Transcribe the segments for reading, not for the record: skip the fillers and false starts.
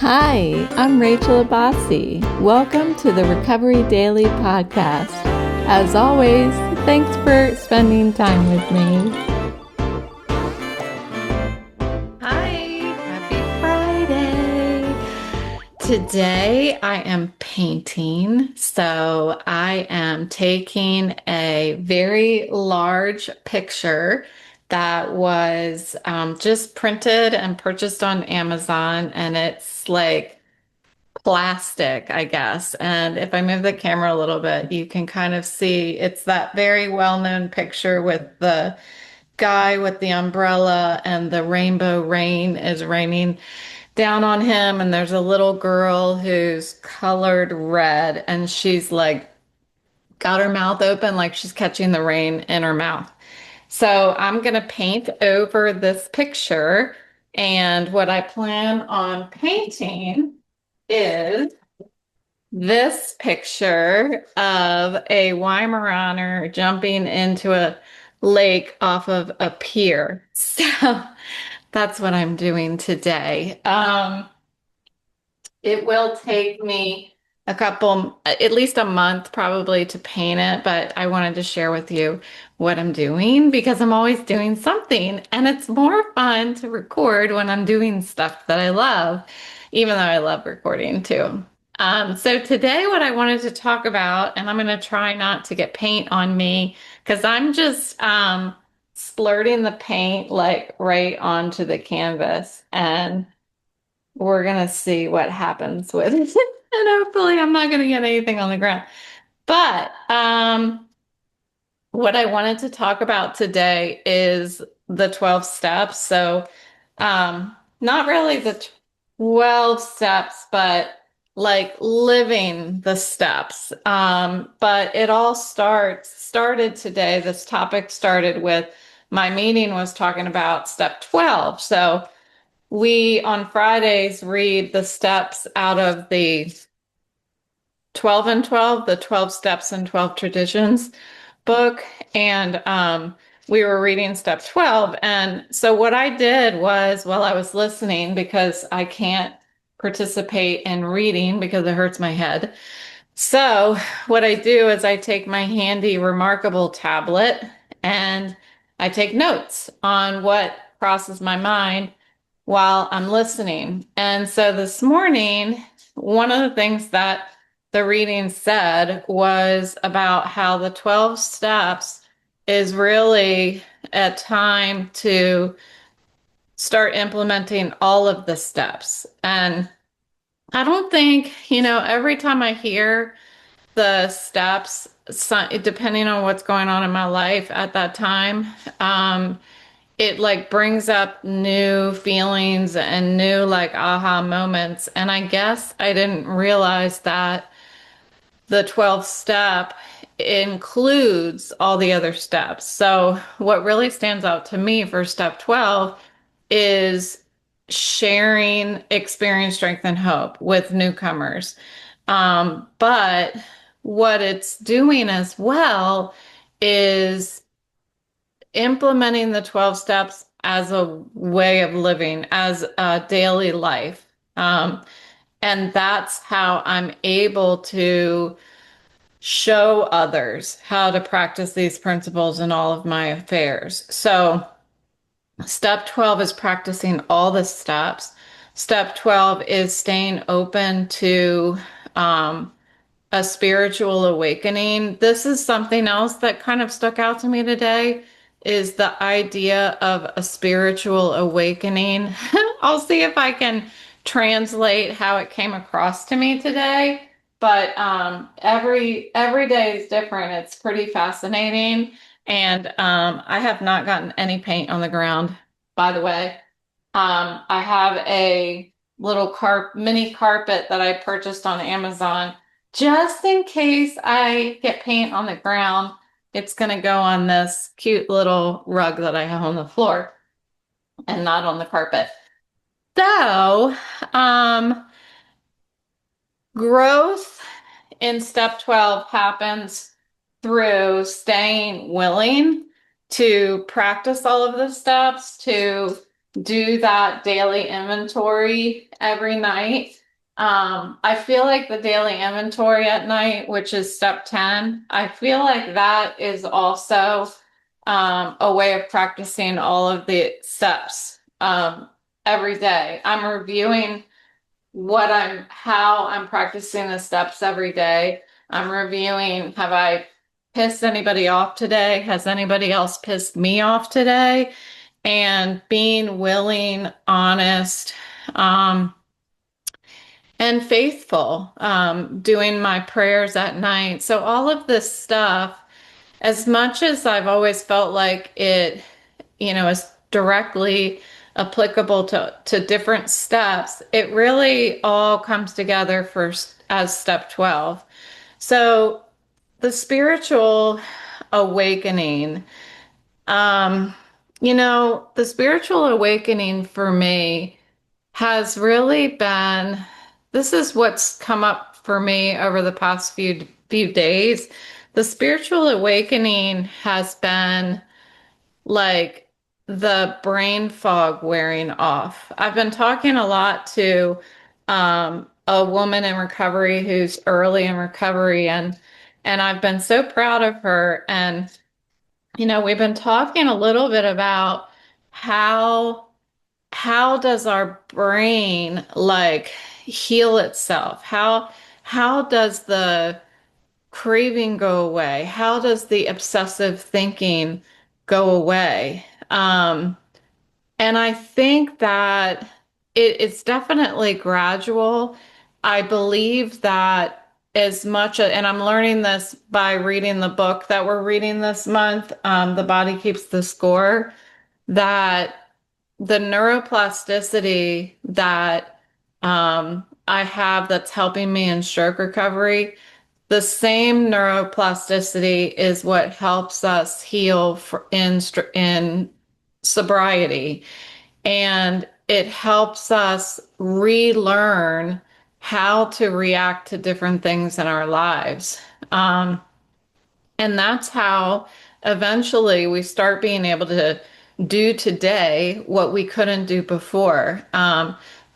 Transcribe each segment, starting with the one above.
Hi, I'm Rachel Abbasi. Welcome to the Recovery Daily podcast. As always, thanks for spending time with me. Hi, happy Friday. Today I am painting. So I am taking a very large picture that was just printed and purchased on Amazon, and it's like plastic, I guess. And if I move the camera a little bit, you can kind of see it's that very well-known picture with the guy with the umbrella and the rainbow rain is raining down on him. And there's a little girl who's colored red and she's like got her mouth open like she's catching the rain in her mouth. So I'm going to paint over this picture. And what I plan on painting is this picture of a Weimaraner jumping into a lake off of a pier. So that's what I'm doing today. It will take me at least a month probably to paint it, but I wanted to share with you what I'm doing because I'm always doing something and it's more fun to record when I'm doing stuff that I love, even though I love recording too. So today what I wanted to talk about, and I'm going to try not to get paint on me because I'm just splurting the paint like right onto the canvas, and we're gonna see what happens with it. And hopefully I'm not gonna get anything on the ground. But what I wanted to talk about today is the 12 steps. So not really the 12 steps, but like living the steps. But it all started today. This topic started with my meeting was talking about step 12. So we on Fridays read the steps out of the 12 and 12, the 12 steps and 12 traditions book. And we were reading step 12. And so what I did was while I was listening, because I can't participate in reading because it hurts my head. So what I do is I take my handy Remarkable tablet and I take notes on what crosses my mind while I'm listening. And so this morning, one of the things that the reading said was about how the 12 steps is really a time to start implementing all of the steps. And I don't think, every time I hear the steps, depending on what's going on in my life at that time, it like brings up new feelings and new like aha moments. And I guess I didn't realize that the 12th step includes all the other steps. So what really stands out to me for step 12 is sharing experience, strength, and hope with newcomers. But what it's doing as well is implementing the 12 steps as a way of living, as a daily life. And that's how I'm able to show others how to practice these principles in all of my affairs. So, step 12 is practicing all the steps. Step 12 is staying open to a spiritual awakening. This is something else that kind of stuck out to me today is the idea of a spiritual awakening. I'll see if I can translate how it came across to me today. But every day is different. It's pretty fascinating. And I have not gotten any paint on the ground, by the way. I have a little mini carpet that I purchased on Amazon just in case I get paint on the ground. It's going to go on this cute little rug that I have on the floor and not on the carpet. So, growth in step 12 happens through staying willing to practice all of the steps, to do that daily inventory every night. I feel like the daily inventory at night, which is step 10, I feel like that is also a way of practicing all of the steps every day. I'm reviewing how I'm practicing the steps every day. I'm reviewing, have I pissed anybody off today? Has anybody else pissed me off today? And being willing, honest, um, and faithful, doing my prayers at night. So all of this stuff, as much as I've always felt like it, is directly applicable to different steps, it really all comes together first as step 12. So the spiritual awakening, um, the spiritual awakening for me has really been, this is what's come up for me over the past few days. The spiritual awakening has been like the brain fog wearing off. I've been talking a lot to a woman in recovery who's early in recovery, and I've been so proud of her. And we've been talking a little bit about how how does our brain like heal itself? How does the craving go away? How does the obsessive thinking go away? And I think that it's definitely gradual. I believe that as much, and I'm learning this by reading the book that we're reading this month, The Body Keeps the Score, that the neuroplasticity that I have that's helping me in stroke recovery, the same neuroplasticity is what helps us heal in sobriety, and it helps us relearn how to react to different things in our lives. Um, and that's how eventually we start being able to do today what we couldn't do before.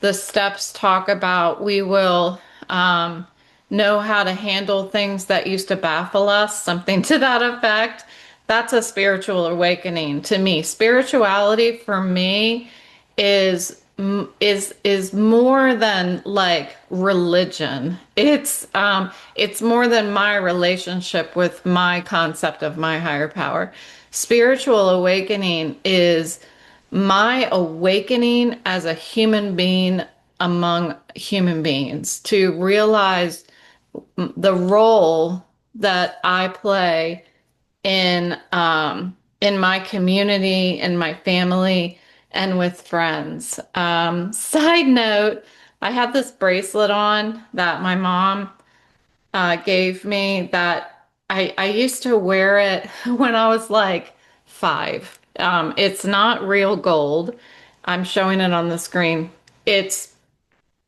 The steps talk about we will know how to handle things that used to baffle us, something to that effect. That's a spiritual awakening to me. Spirituality for me is more than like religion. It's more than my relationship with my concept of my higher power. Spiritual awakening is my awakening as a human being among human beings, to realize the role that I play in my community, in my family, and with friends. Side note, I have this bracelet on that my mom gave me that I used to wear it when I was like 5. It's not real gold. I'm showing it on the screen. It's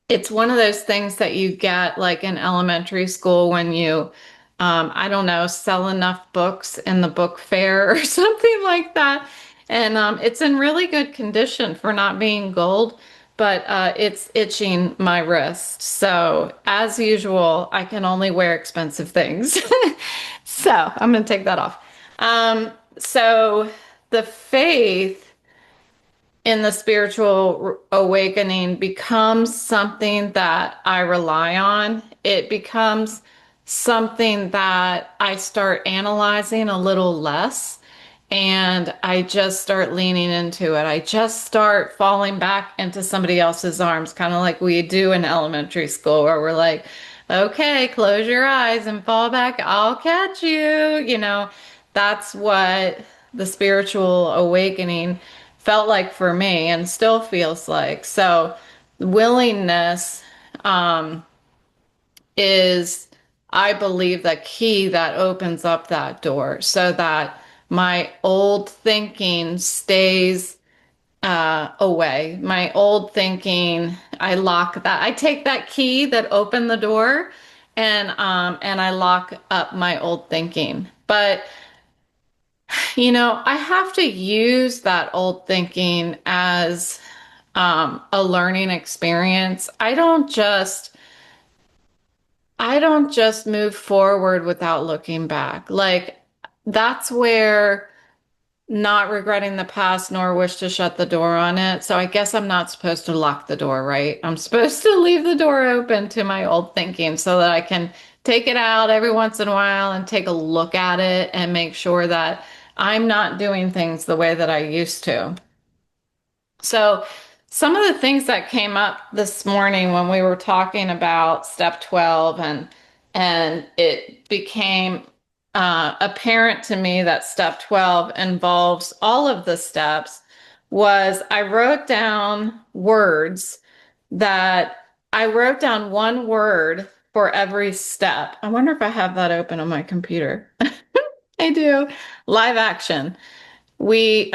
it's one of those things that you get like in elementary school when you, I don't know, sell enough books in the book fair or something like that. And it's in really good condition for not being gold, but it's itching my wrist. So, as usual, I can only wear expensive things. So, I'm going to take that off. So, the faith in the spiritual awakening becomes something that I rely on. It becomes something that I start analyzing a little less, and I just start leaning into it. I just start falling back into somebody else's arms, kind of like we do in elementary school, where we're like, okay, close your eyes and fall back. I'll catch you. That's what the spiritual awakening felt like for me and still feels like. So, willingness um, is, I believe, the key that opens up that door so that my old thinking stays away. My old thinking, I lock that. I take that key that opened the door, and I lock up my old thinking. But I have to use that old thinking as a learning experience. I don't just move forward without looking back. Like that's where not regretting the past nor wish to shut the door on it. So I guess I'm not supposed to lock the door, right? I'm supposed to leave the door open to my old thinking so that I can take it out every once in a while and take a look at it and make sure that I'm not doing things the way that I used to. So, some of the things that came up this morning when we were talking about step 12 and it became apparent to me that step 12 involves all of the steps was I wrote down words that I wrote down one word for every step. I wonder if I have that open on my computer. I do. Live action. We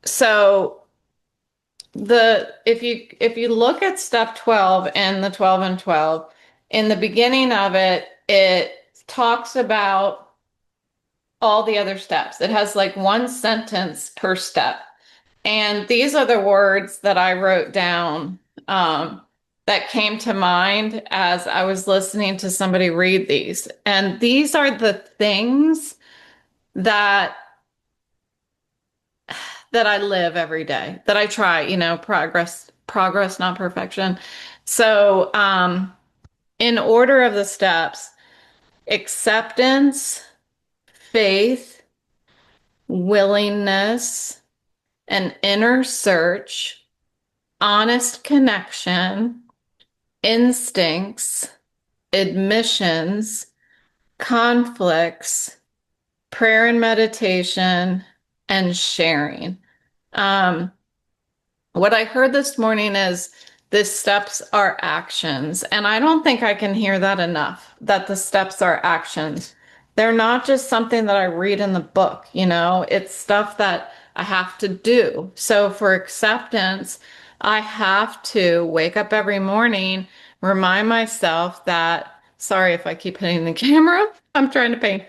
so the if you look at step 12 and the 12 and 12, in the beginning of it talks about all the other steps. It has like one sentence per step. And these are the words that I wrote down that came to mind as I was listening to somebody read these. And these are the things that that I live every day, that I try, progress, not perfection. So, in order of the steps, acceptance, faith, willingness, an inner search, honest connection, instincts, admissions, conflicts, prayer and meditation, and sharing. Um, What I heard this morning is the steps are actions. And I don't think I can hear that enough, that the steps are actions. They're not just something that I read in the book, it's stuff that I have to do. So for acceptance, I have to wake up every morning, remind myself that, sorry if I keep hitting the camera, I'm trying to paint.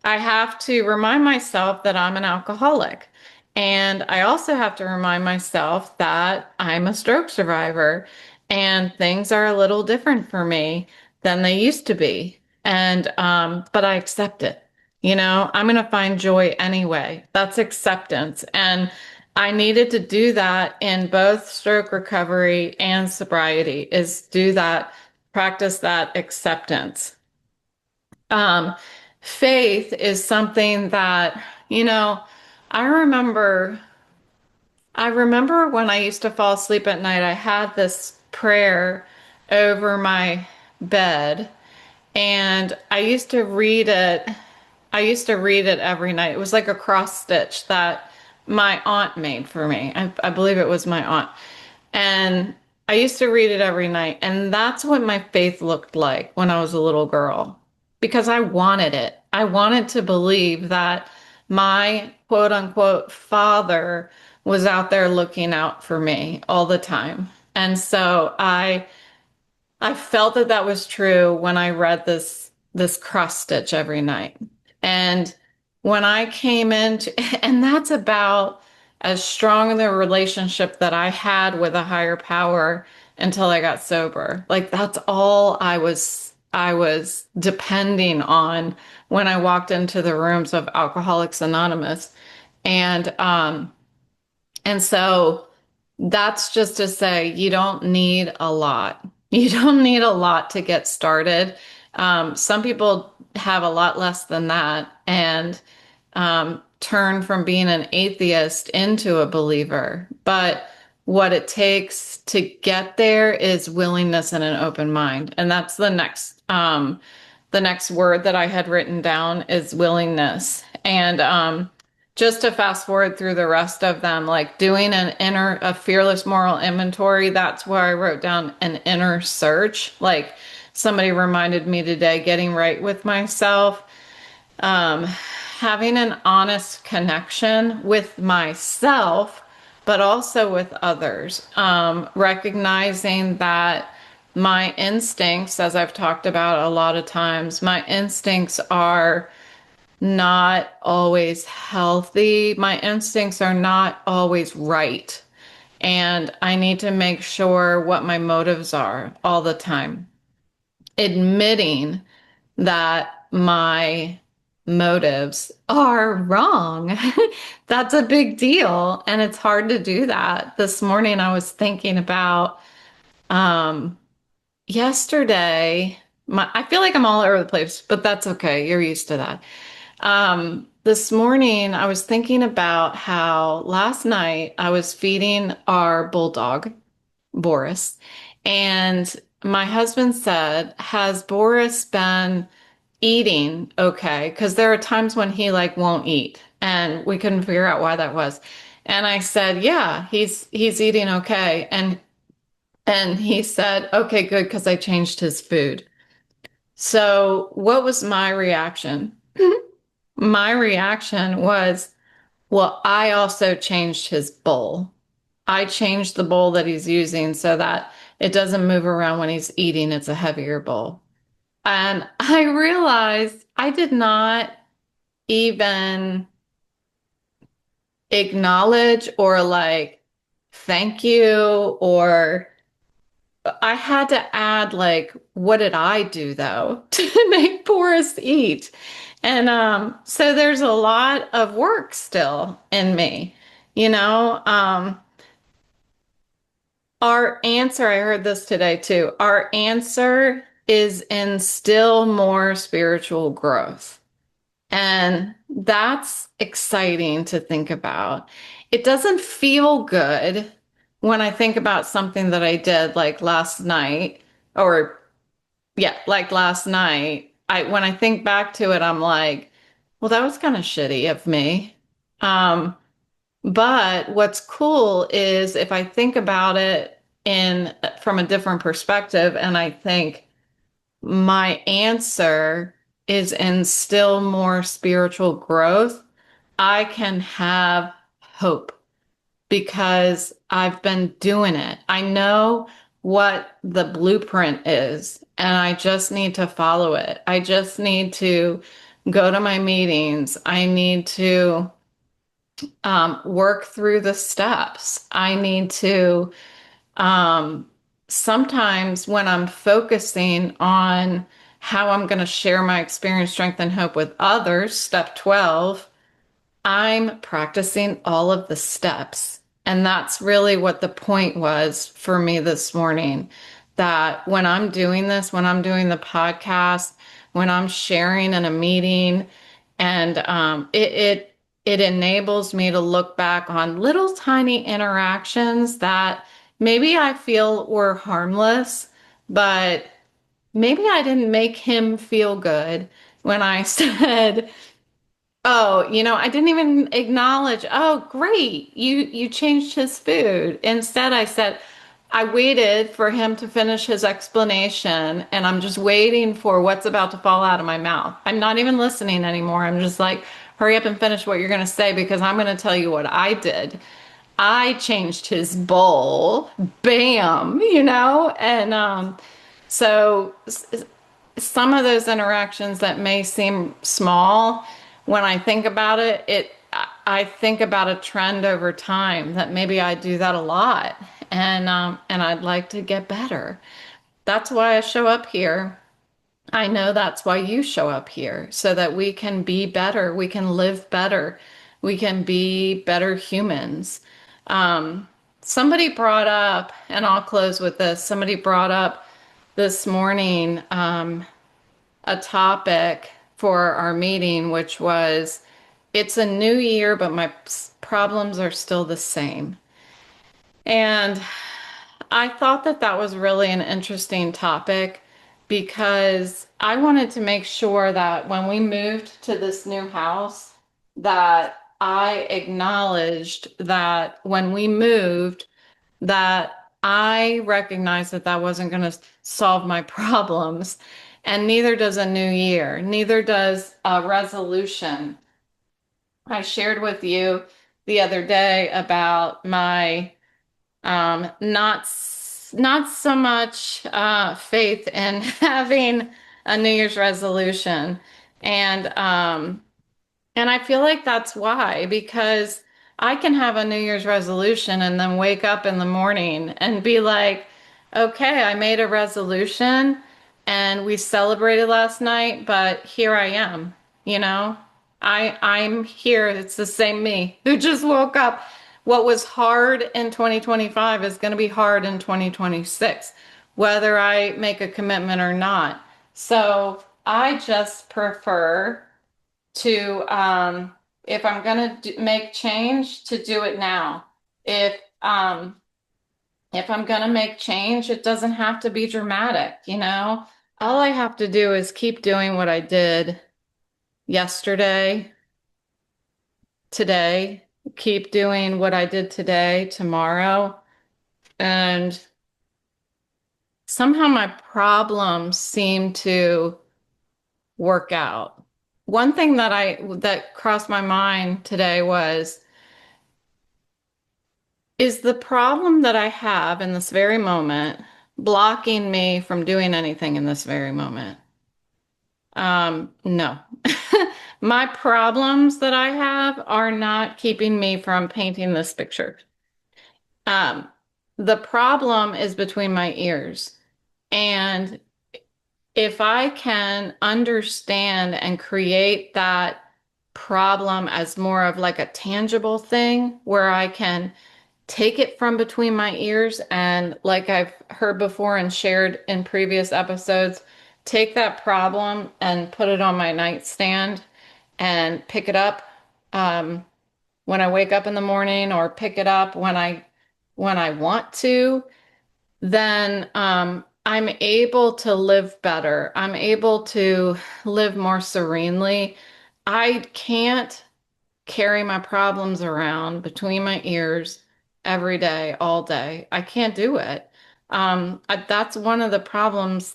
I have to remind myself that I'm an alcoholic. And I also have to remind myself that I'm a stroke survivor and things are a little different for me than they used to be. And, but I accept it. I'm going to find joy anyway. That's acceptance. And I needed to do that in both stroke recovery and sobriety, is do that, practice that acceptance. Um, Faith is something that, you know, I remember I remember when I used to fall asleep at night, I had this prayer over my bed and I used to read it every night. It was like a cross stitch that my aunt made for me. I believe it was my aunt. And I used to read it every night. And that's what my faith looked like when I was a little girl because I wanted it. I wanted to believe that my quote unquote father was out there looking out for me all the time. And so I felt that that was true when I read this cross stitch every night. And when I came into, and that's about as strong the relationship that I had with a higher power until I got sober. Like that's all I was depending on when I walked into the rooms of Alcoholics Anonymous. And and so that's just to say you don't need a lot. You don't need a lot to get started. Some people have a lot less than that and turn from being an atheist into a believer. But what it takes to get there is willingness and an open mind. And that's the next word that I had written down is willingness. And just to fast forward through the rest of them, like doing a fearless moral inventory, that's where I wrote down an inner search. Like somebody reminded me today, getting right with myself, having an honest connection with myself, but also with others, recognizing that my instincts, as I've talked about a lot of times, my instincts are not always healthy. My instincts are not always right. And I need to make sure what my motives are all the time. Admitting that my motives are wrong. That's a big deal. And it's hard to do that. This morning I was thinking about um, yesterday. I feel like I'm all over the place, but that's okay. You're used to that. This morning I was thinking about how last night I was feeding our bulldog, Boris, and my husband said, "Has Boris been eating okay?" Because there are times when he like won't eat, and we couldn't figure out why that was. And I said, "Yeah, he's eating okay." And he said, "Okay, good, because I changed his food." So what was my reaction? My reaction was, well, I also changed his bowl. I changed the bowl that he's using so that it doesn't move around when he's eating. It's a heavier bowl. And I realized I did not even acknowledge or like thank you, or I had to add like, what did I do though to make Boris eat? And so there's a lot of work still in me, you know. Our answer, I heard this today too, our answer is in still more spiritual growth. And that's exciting to think about. It doesn't feel good when I think about something that I did like last night, or yeah, like last night. When I think back to it, I'm like, well, that was kind of shitty of me. Um, but what's cool is if I think about it in from a different perspective, and I think my answer is in still more spiritual growth, I can have hope because I've been doing it. I know what the blueprint is, and I just need to follow it. I just need to go to my meetings. I need to work through the steps. I need to um, sometimes when I'm focusing on how I'm going to share my experience, strength, and hope with others, step 12, I'm practicing all of the steps. And that's really what the point was for me this morning. That when I'm doing this, when I'm doing the podcast, when I'm sharing in a meeting, and it enables me to look back on little tiny interactions that maybe I feel were harmless, but maybe I didn't make him feel good when I said, "Oh, I didn't even acknowledge, oh, great, you changed his food." Instead, I said, I waited for him to finish his explanation, and I'm just waiting for what's about to fall out of my mouth. I'm not even listening anymore. I'm just like, hurry up and finish what you're going to say because I'm going to tell you what I did. I changed his bowl. Bam, and so some of those interactions that may seem small, when I think about it, I think about a trend over time that maybe I do that a lot, and I'd like to get better. That's why I show up here. I know that's why you show up here, so that we can be better, we can live better, we can be better humans. Um, Somebody brought up, and I'll close with this. Somebody brought up this morning a topic for our meeting, which was, it's a new year, but my problems are still the same. And I thought that that was really an interesting topic because I wanted to make sure that when we moved to this new house, that I acknowledged that when we moved, that I recognized that that wasn't going to solve my problems. And neither does a new year, neither does a resolution. I shared with you the other day about my not so much faith in having a New Year's resolution. And And I feel like that's why, because I can have a New Year's resolution and then wake up in the morning and be like, okay, I made a resolution and we celebrated last night, but here I am, you know? I'm here. It's the same me who just woke up. What was hard in 2025 is going to be hard in 2026, whether I make a commitment or not. So I just prefer to if I'm gonna make change, to do it now. If um if I'm gonna make change, it doesn't have to be dramatic, you know? All I have to do is keep doing what I did yesterday, today, keep doing what I did today, tomorrow, and somehow my problems seem to work out. One thing that crossed my mind today was, is the problem that I have in this very moment blocking me from doing anything in this very moment? No. My problems that I have are not keeping me from painting this picture. Um, the problem is between my ears. And if I can understand and create that problem as more of like a tangible thing where I can take it from between my ears and, like I've heard before and shared in previous episodes, take that problem and put it on my nightstand and pick it up um, when I wake up in the morning, or pick it up when I want to, then I'm able to live better. I'm able to live more serenely. I can't carry my problems around between my ears every day, all day. I can't do it. That's one of the problems.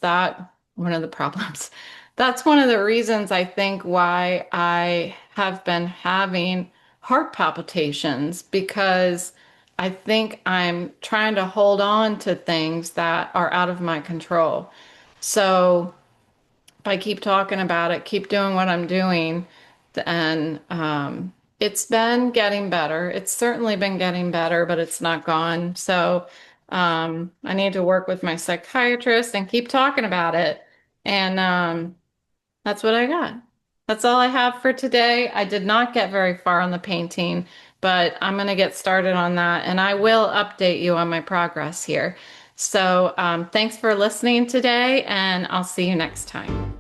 That's one of the reasons I think why I have been having heart palpitations, because I think I'm trying to hold on to things that are out of my control. So if I keep talking about it, keep doing what I'm doing, and it's been getting better. It's certainly been getting better, but it's not gone. So I need to work with my psychiatrist and keep talking about it. And that's what I got. That's all I have for today. I did not get very far on the painting, but I'm going to get started on that, and I will update you on my progress here. So thanks for listening today, and I'll see you next time.